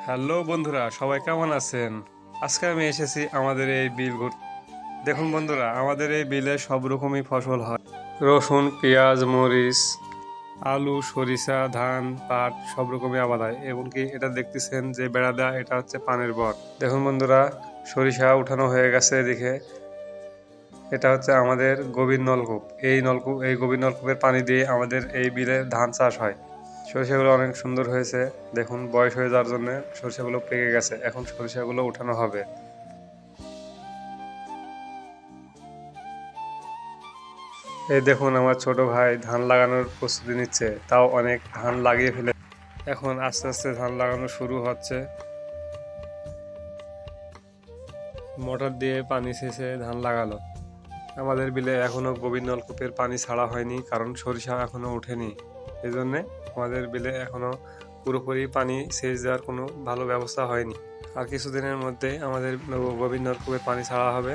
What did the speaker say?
Hello বন্ধুরা, সবাই কেমন আছেন? আজকে আমি এসেছি আমাদের এই বিল ঘুরতে। দেখুন বন্ধুরা, আমাদের এই বিলে সব রকমই ফসল হয়। রসুন, পেঁয়াজ, মরিচ, আলু, সরিষা, ধান, পাট সব রকমই আবাদ হয়। এমনকি এটা দেখতেছেন যে বেড়া দেওয়া, এটা হচ্ছে পানের বর। দেখুন বন্ধুরা, সরিষা উঠানো হয়ে গেছে এদিকে। এটা হচ্ছে আমাদের গভীর নলকূপ। এই গভীর নলকূপের পানি দিয়ে আমাদের এই বিলে ধান চাষ হয়। সরিষাগুলো অনেক সুন্দর হয়েছে। দেখুন, বয়স হয়ে যাওয়ার জন্য সরিষাগুলো পেকে গেছে। এখন সরিষাগুলো উঠানো হবে। এই দেখুন, আমার ছোট ভাই ধান লাগানোর প্রস্তুতি নিচ্ছে। তাও অনেক ধান লাগিয়ে ফেলে। এখন আস্তে আস্তে ধান লাগানো শুরু হচ্ছে। মোটর দিয়ে পানি সেচে ধান লাগালো। আমাদের বিলে এখনো গভীর নলকূপের পানি ছাড়া হয়নি, কারণ সরিষা এখনো ওঠেনি। এই জন্যে আমাদের বিলে এখনো পুরোপুরি পানি সেচ দেওয়ার কোনো ভালো ব্যবস্থা হয়নি। আর কিছুদিনের মধ্যে আমাদের গভীর নলকূপের পানি ছাড়া হবে।